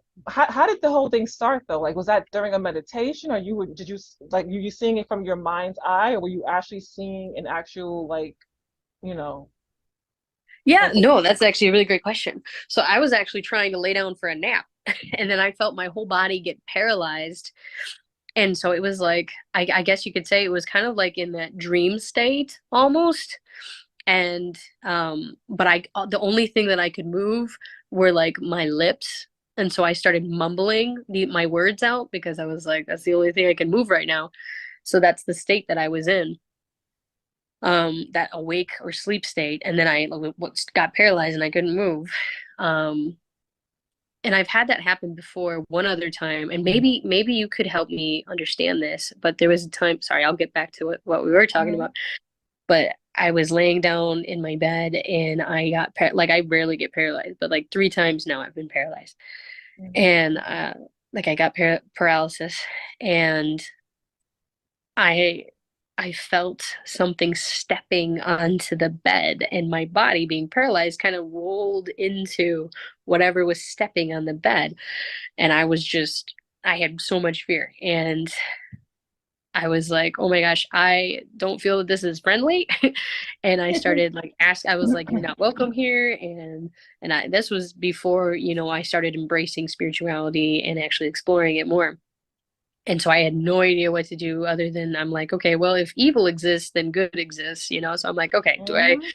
did the whole thing start though? Like, was that during a meditation, or did you like you seeing it from your mind's eye, or were you actually seeing an actual like, you know, Yeah, like no, that's actually a really great question. So I was actually trying to lay down for a nap, and then I felt my whole body get paralyzed. And so it was like, I guess you could say it was kind of like in that dream state almost. And but the only thing that I could move were like my lips And so I started mumbling my words out because I was like, that's the only thing I can move right now. So that's the state that I was in, that awake or sleep state. And then I got paralyzed and I couldn't move. Um, and I've had that happen before one other time. And maybe you could help me understand this. But there was a time, sorry, I'll get back to what we were talking Mhm. about. But I was laying down in my bed and I got like I rarely get paralyzed, but like 3 times now I've been paralyzed. Mhm. And like I got paralysis, and I I felt something stepping onto the bed, and my body being paralyzed kind of rolled into whatever was stepping on the bed. And I had so much fear, and I was like, oh my gosh, I don't feel that this is friendly. And I started like I was like, you're not welcome here. And this was before, I started embracing spirituality and actually exploring it more. And so I had no idea what to do other than I'm like, okay, well, if evil exists, then good exists. So I'm like, okay, do I Mhm.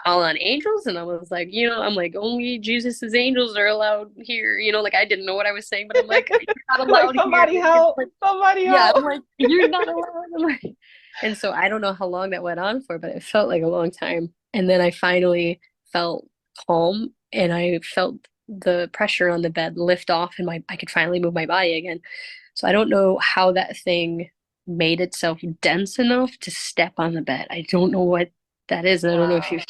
call on angels? And I was like, I'm like, only Jesus's angels are allowed here. Like I didn't know what I was saying, but I'm like, you're not Like allowed here. somebody help, Like, somebody yeah, help. I'm like, you're not allowed. I'm like, and so I don't know how long that went on for, but it felt like a long time. And then I finally felt calm, and I felt the pressure on the bed lift off, and I could finally move my body again. So I don't know how that thing made itself dense enough to step on the bed. I don't know what that is. And I don't know if Wow. you,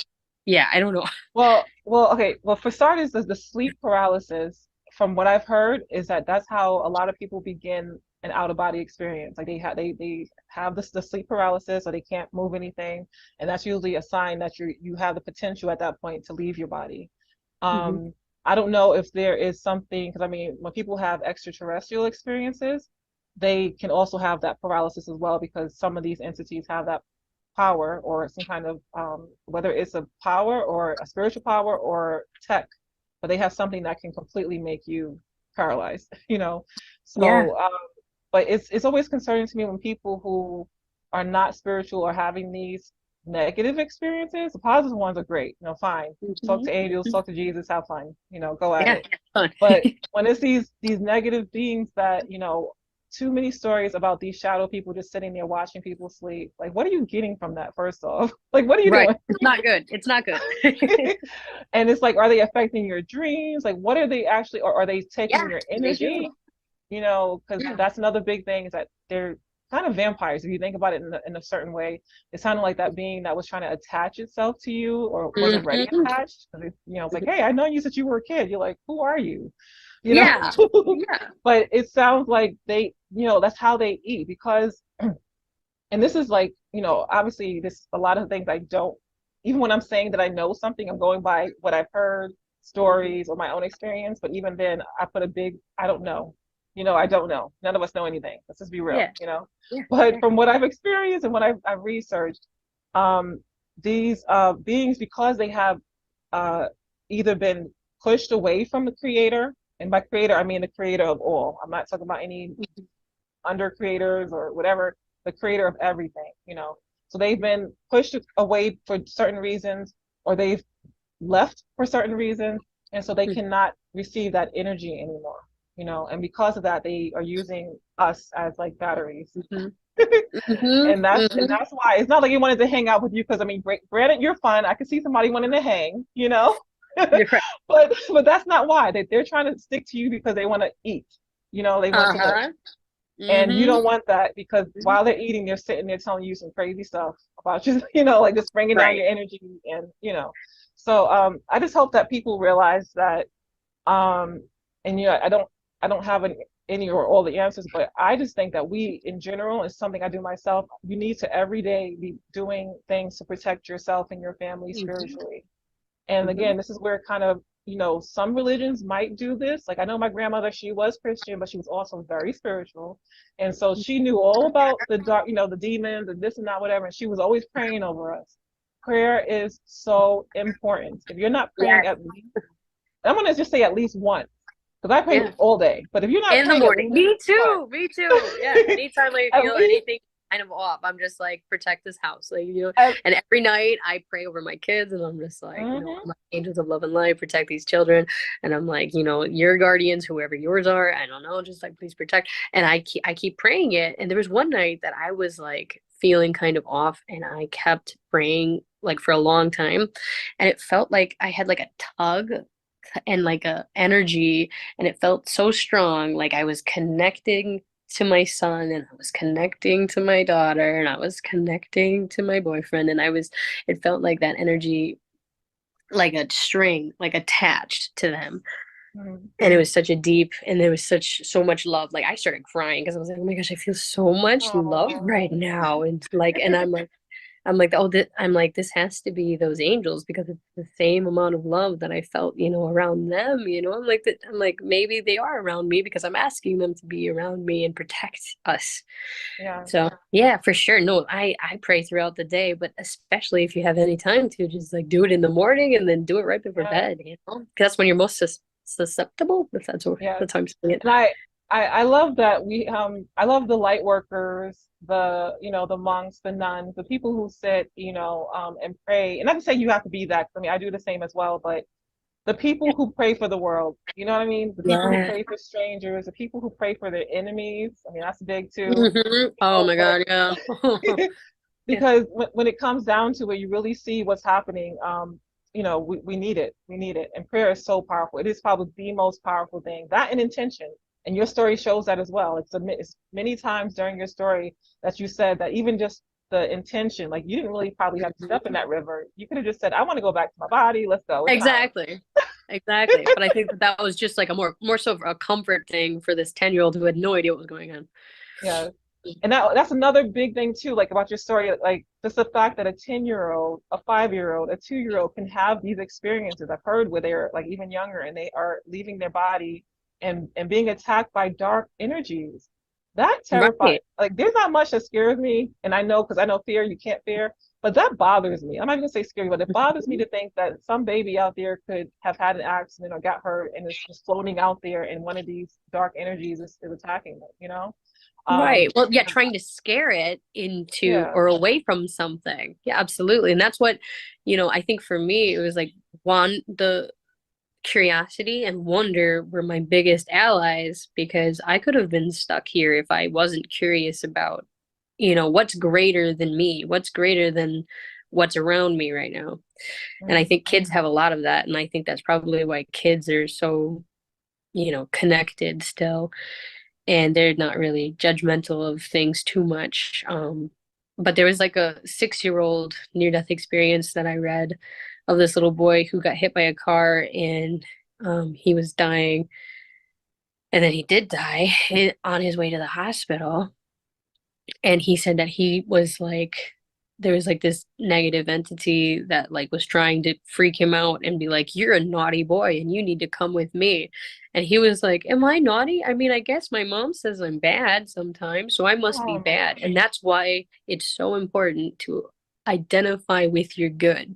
yeah, I don't know. Okay. Well, for starters, the sleep paralysis, from what I've heard, is that that's how a lot of people begin an out of body experience. Like they have the sleep paralysis, or they can't move anything, and that's usually a sign that you have the potential at that point to leave your body. Hmm. Um, I don't know if there is something, because I mean, when people have extraterrestrial experiences, they can also have that paralysis as well, because some of these entities have that power, or some kind of whether it's a power or a spiritual power or tech, but they have something that can completely make you paralyzed, you know. Yeah. So but it's always concerning to me when people who are not spiritual are having these negative experiences. The positive ones are great, fine. Talk Hmm. to angels, talk to Jesus, have fun, go at Yeah. it. Fun. But when it's these negative beings that, too many stories about these shadow people just sitting there watching people sleep. Like, what are you getting from that, first off? Like, what are you Right. doing? It's not good. It's not good. And it's like, are they affecting your dreams? Like, what are they actually, or are they taking Yeah, your they do. energy? Because Yeah. that's another big thing, is that they're kind of vampires. If you think about it in a certain way, it's kind of like that being that was trying to attach itself to you, or was already Hmm. attached. It's like, hey, I know you since you were a kid. You're like, who are you? You know? Yeah. Yeah. But it sounds like that's how they eat, because, and this is like, obviously, this a lot of things I don't, even when I'm saying that I know something, I'm going by what I've heard, Hmm. stories, or my own experience. But even then, I put a big, I don't know. I don't know. None of us know anything. Let's just be real. Yeah. Yeah. But Yeah. from what I've experienced and what I've researched, um, these beings, because they have uh, either been pushed away from the creator, and by creator, I mean the creator of all. I'm not talking about any under creators or whatever, the creator of everything. So they've been pushed away for certain reasons, or they've left for certain reasons, and so they cannot receive that energy anymore. And because of that, they are using us as like batteries. Hmm. Hmm. and that's and Hmm. that's why it's not like he wanted to hang out with you, because I mean, granted, you're fun. I can see somebody wanting to hang. You're right. But that's not why. They're trying to stick to you because they want to eat. They want to live. Uh-huh. And you Hmm. don't want that, because while they're eating, they're sitting there telling you some crazy stuff about you, like just bringing down Right. your energy. And. So I just hope that people realize that, um, and I don't have any or all the answers, but I just think that we in general, is something I do myself, you need to every day be doing things to protect yourself and your family Hmm. spiritually. And Hmm. again, this is where kind of, some religions might do this. Like, I know my grandmother, she was Christian, but she was also very spiritual. And so she knew all about the dark, the demons and this and that, whatever. And she was always praying over us. Prayer is so important. If you're not praying Yeah. at least, I'm going to just say at least once, because I pray Yeah. all day. But if you're not In the praying at morning. least Me once, too. Me too. Yeah. Anytime I at feel least, anything kind of off. I'm just like, protect this house, like, I, and every night I pray over my kids, and I'm just like, mhm. my angels of love and light, protect these children. And I'm like, your guardians, whoever yours are, I don't know, just like, please protect. And I keep praying it. And there was one night that I was like feeling kind of off, and I kept praying like for a long time, and it felt like I had like a tug and like a energy, and it felt so strong, like I was connecting to my son, and I was connecting to my daughter, and I was connecting to my boyfriend, and it felt like that energy, like a string, like attached to them. Mhm. And it was such a deep, and there was so much love. Like I started crying because I was like, oh my gosh, I feel so much love Oh. right now. And like, and I'm like, this has to be those angels, because it's the same amount of love that I felt, around them. I'm like, maybe they are around me because I'm asking them to be around me and protect us. Yeah, So yeah, for sure. No, I pray throughout the day, but especially if you have any time to, just like do it in the morning and then do it right before yeah, bed. 'Cause that's when you're most susceptible. If yeah. that's how I'm saying it. And I love that I love the light workers, the monks, the nuns, the people who sit, and pray. And not to say you have to be that. I mean, I do the same as well, but the people who pray for the world, you know what I mean? The people who Yeah. pray for strangers, the people who pray for their enemies. I mean, that's big too. Oh my But God, yeah. Yeah. because when it comes down to it, you really see what's happening. We need it. We need it. And prayer is so powerful. It is probably the most powerful thing. That and intention. And your story shows that as well. It's many times during your story that you said that even just the intention, like you didn't really probably have to step in that river. You could have just said, I want to go back to my body. Let's go. It's time. Exactly. Exactly. But I think that was just like a more so of a comfort thing for this 10-year-old who had no idea what was going on. Yeah. And that's another big thing too, like about your story, like just the fact that a 10-year-old, a 5-year-old, a 2-year-old can have these experiences. I've heard where they're like even younger and they are leaving their body and being attacked by dark energies. That terrifies, Right. like there's not much that scares me, and I know because I know fear, you can't fear, but that bothers me. I'm not gonna say scary, but it bothers me to think that some baby out there could have had an accident or got hurt and is just floating out there and one of these dark energies is attacking them. Right. Well, yeah, And trying to scare it into yeah. or away from something. Yeah, absolutely. And that's what, I think for me, it was like the curiosity and wonder were my biggest allies, because I could have been stuck here if I wasn't curious about, what's greater than me, what's greater than what's around me right now. And I Mm, think kids have a lot of that. And I think that's probably why kids are so, connected still, and they're not really judgmental of things too much. But there was like a 6-year-old near-death experience that I read of this little boy who got hit by a car, and he was dying. And then he did die on his way to the hospital. And he said that he was like, there was like this negative entity that like was trying to freak him out and be like, you're a naughty boy and you need to come with me. And he was like, am I naughty? I mean, I guess my mom says I'm bad sometimes, so I must be um, bad. And that's why it's so important to identify with your good,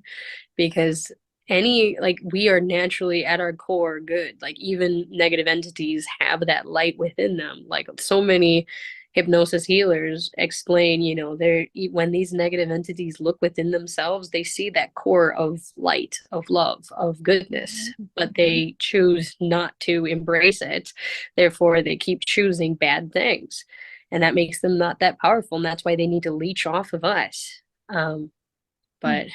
because we are naturally at our core good. Like even negative entities have that light within them. Like so many hypnosis healers explain, they're when these negative entities look within themselves, they see that core of light, of love, of goodness, mhm, but they choose not to embrace it. Therefore they keep choosing bad things, and that makes them not that powerful, and that's why they need to leech off of us. But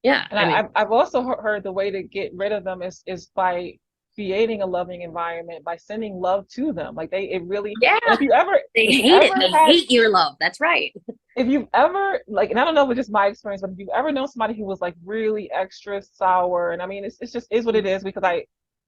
yeah, and I mean, I've also heard the way to get rid of them is by creating a loving environment, by sending love to them. Like it really, yeah, and they if you hate it. ever They had, hate your love. That's right. if you've ever like, and I don't know if it's just my experience, but if you've ever known somebody who was like really extra sour, and I mean, it's just is what it is because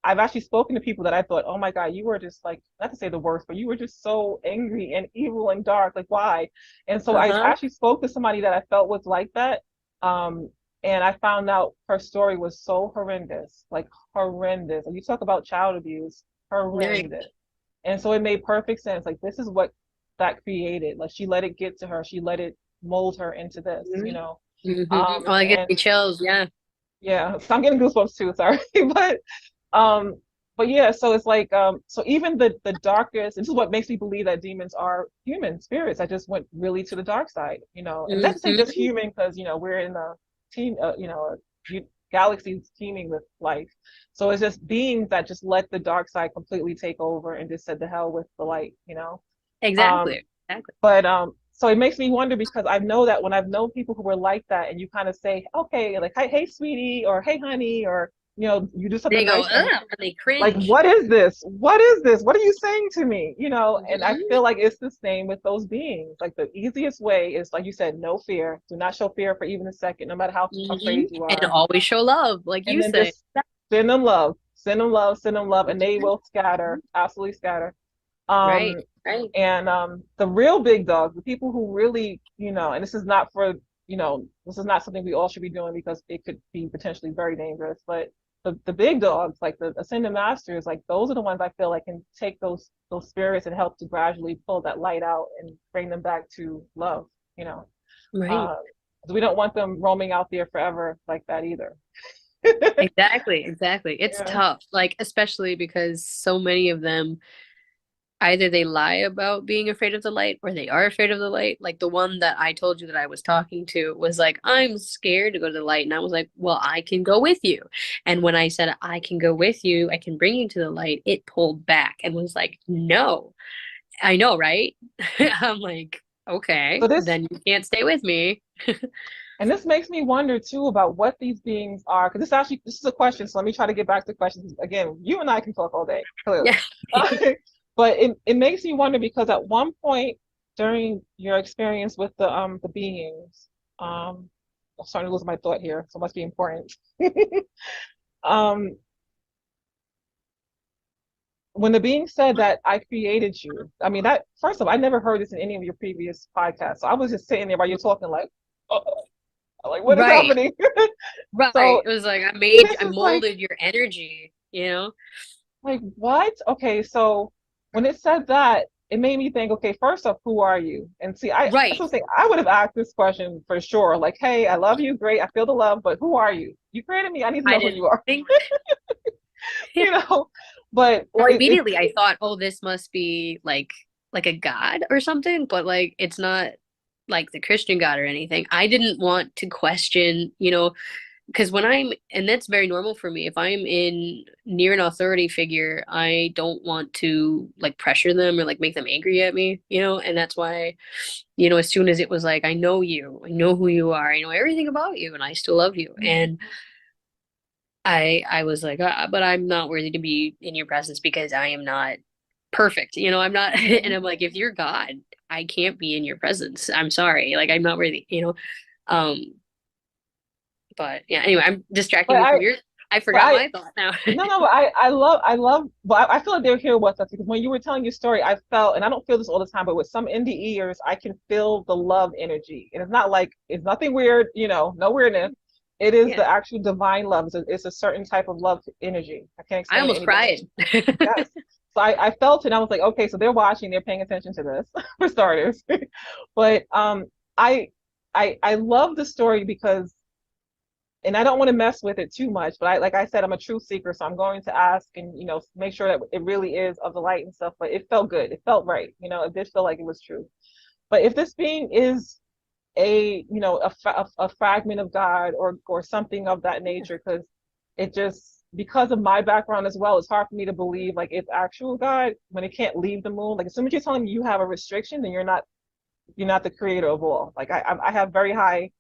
I've actually spoken to people that I thought, oh my God, you were just like, not to say the worst, but you were just so angry and evil and dark. Like, why? And so I Uh-huh. actually spoke to somebody that I felt was like that. Um, and I found out her story was so horrendous, like horrendous. And you talk about child abuse, Right. horrendous. And so it made perfect sense. Like, this is what that created. Like, she let it get to her, she let it mold her into this. Mm-hmm. Oh, I get And the chills. Yeah. yeah, so I'm getting goosebumps too, sorry. But um, but yeah, so it's like so even the darkest, this is what makes me believe that demons are human spirits that just went really to the dark side, you know. And let's say just Hmm. human because you know we're in a team you know, galaxies teeming with life. So it's just beings that just let the dark side completely take over and just said the hell with the light, you know. Um, Exactly. Exactly. but so it makes me wonder because I know that when I've known people who were like that, and you kind of say, okay, like, hey, sweetie, or hey, honey, or you know, you do They something go, nice for them, ugh, and they like, cringe. what is this? What is this? What are you saying to me? You know, and I Hmm. feel like it's the same with those beings. Like the easiest way is, like you said, no fear. Do not show fear for even a second, no matter how Hmm. afraid you And are. always show love, like And you then say. just send them love, send them love, send them love, and they will scatter, absolutely scatter. Right. Um, Right. and the real big dogs, the people who really, you know, and this is not for, you know, this is not something we all should be doing because it could be potentially very dangerous. But the big dogs, like the ascended masters, like those are the ones I feel like can take those spirits and help to gradually pull that light out and bring them back to love, you know. Right. Uh, 'Cause we don't want them roaming out there forever like that either. Exactly. Exactly. It's Yeah. tough, like, especially because so many of them either they lie about being afraid of the light or they are afraid of the light. Like the one that I told you that I was talking to was like, I'm scared to go to the light. And I was like, well, I can go with you. And when I said, I can go with you, I can bring you to the light, it pulled back and was like, no, I know, right? I'm like, So okay, this then you can't stay with me. And this makes me wonder too about what these beings are, because this is a question. So let me try to get back to questions. Again, you and I can talk all day, clearly. Yeah. But it makes me wonder because at one point during your experience with the beings, I'm starting to lose my thought here, so it must be important. Um, when the being said that I created you, I mean that first of all, I never heard this in any of your previous podcasts. So I was just sitting there while you're talking, like, oh, like what is Right. happening? Right. So It was like this I is like molded your energy, you know? what? Okay, so when it said that, it made me think, okay, first off, who are you? And see, that's Right. what I'm saying. I would have asked this question for sure. Like, hey, I love you, great, I feel the love, but who are you? You created me, I need to I know who didn't you are, think. you know? But Well, it immediately I thought, oh, this must be like a god or something, but like it's not like the Christian God or anything. I didn't want to question, because when and that's very normal for me. If I'm in near an authority figure, I don't want to like pressure them or like make them angry at me, and that's why, as soon as it was like, I know you, I know who you are, I know everything about you, and I still love you. And I was like, but I'm not worthy to be in your presence because I am not perfect. I'm not, and Mhm. I'm like, if you're God, I can't be in your presence. I'm sorry. Like, I'm not worthy. Um, but yeah, anyway, I'm distracting but you from I your, I but forgot I my thought now. no, no, I love, but I feel like they're here with us because when you were telling your story, I felt, and I don't feel this all the time, but with some NDEers, I can feel the love energy. And it's not like, it's nothing weird, you know, no weirdness. It is Yeah, the actual divine love. It's a certain type of love energy. I can't I explain it almost any better. cried. Yes. So I felt it and I was like, okay, so they're watching, they're paying attention to this for starters. But I I love the story because and I don't want to mess with it too much, but like I said, I'm a truth seeker, so I'm going to ask and you know make sure that it really is of the light and stuff. But it felt good, it felt right, you know, it did feel like it was true. But if this being is a fragment of God or something of that nature, because it just because of my background as well, it's hard for me to believe like it's actual God when it can't leave the moon. Like as soon as you're telling me you have a restriction, then you're not the creator of all. Like I have very high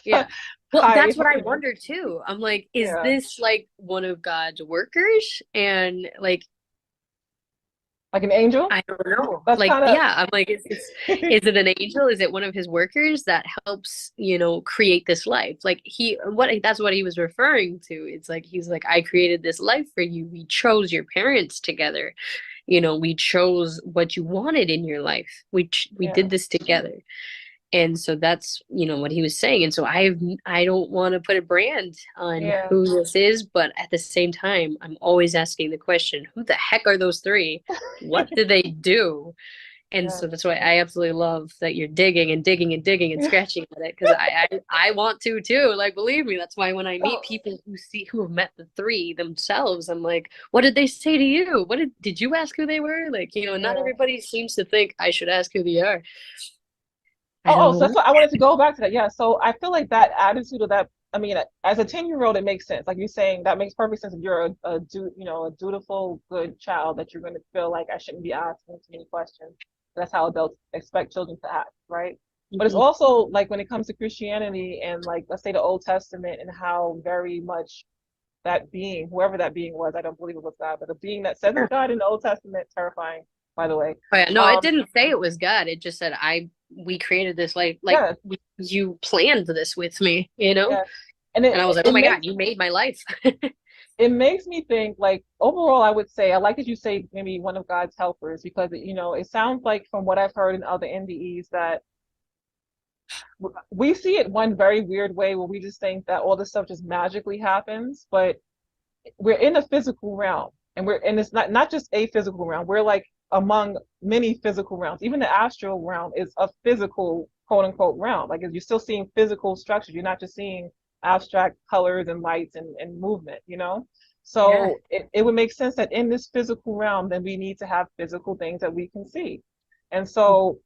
Yeah. Well, high that's what I you know wonder too. I'm like, is yeah this like one of God's workers? And like, like an angel. I don't know. That's Like, kind of yeah, I'm like, is it an angel? Is it one of his workers that helps, create this life? Like that's what he was referring to. It's like he's like, I created this life for you. We chose your parents together. We chose what you wanted in your life. We yeah did this together. And so that's what he was saying. And so I don't want to put a brand on yeah. who this is, but at the same time I'm always asking the question, who the heck are those three? What do they do? And Yeah. so that's why I absolutely love that you're digging and digging and digging and scratching at it, because I want to too. Like, believe me, that's why when I meet Oh, people who have met the three themselves, I'm like, what did they say to you? What did you ask who they were? Like, not yeah. everybody seems to think I should ask who they are. I Oh, don't oh, so know that's what I wanted to go back to that. Yeah. So I feel like that attitude of that, I mean, as a 10-year-old, it makes sense. Like you're saying, that makes perfect sense. If you're a dutiful, good child, that you're going to feel like I shouldn't be asking too many questions. That's how adults expect children to act, right? But it's why. also like when it comes to Christianity and like, let's say the Old Testament and how very much that being, whoever that being was, I don't believe it was God, but the being that says it's God in the Old Testament, terrifying, by the way. Oh, yeah, no, it Um, didn't say it was God. It just said we created this yeah, you planned this with me. yeah. And And I was like, oh it my God, makes you made my life. it makes me think like overall I would say I like that you say maybe one of God's helpers because it sounds like from what I've heard in other NDEs that we see it one very weird way where we just think that all this stuff just magically happens, but we're in a physical realm and it's not just a physical realm. We're like among many physical realms. Even the astral realm is a physical quote unquote realm. Like you're still seeing physical structures. You're not just seeing abstract colors and lights and movement. Yeah. So it would make sense that in this physical realm, then we need to have physical things that we can see. And so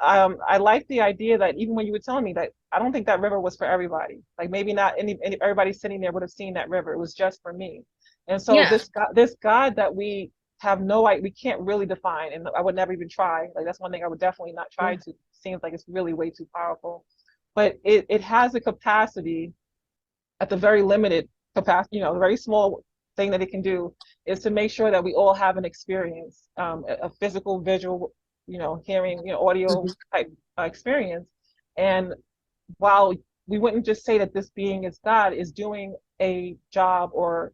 I like the idea that even when you were telling me that I don't think that river was for everybody. Like maybe not everybody sitting there would have seen that river. It was just for me. And so Yeah. this God that we have no idea, we can't really define, and I would never even try. Like that's one thing I would definitely not try Yeah. to. Seems like it's really way too powerful, but it has a capacity at the very limited capacity, the very small thing that it can do is to make sure that we all have an experience, a physical, visual, hearing, audio Mhm. type experience. And while we wouldn't just say that this being is God, is doing a job or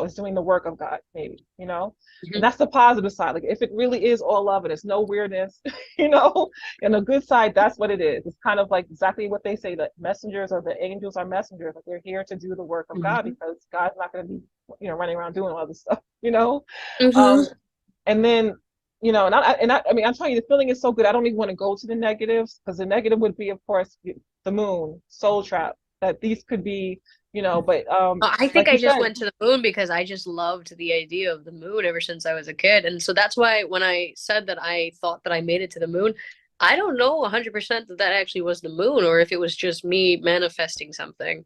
is doing the work of God, maybe. And Mhm. that's the positive side. Like if it really is all love and it's no weirdness, you know, and the good side, that's what it is. It's kind of like exactly what they say that messengers or the angels are messengers. Like they're here to do the work of God Mhm. because God's not going to be, running around doing all this stuff. Mhm. Um, and then I mean I'm telling you the feeling is so good I don't even want to go to the negatives because the negative would be of course the moon soul trap that these could be but I think like I you just said. went to the moon because I just loved the idea of the moon ever since I was a kid. And so that's why when I said that I thought that I made it to the moon, I don't know 100% that that actually was the moon or if it was just me manifesting something.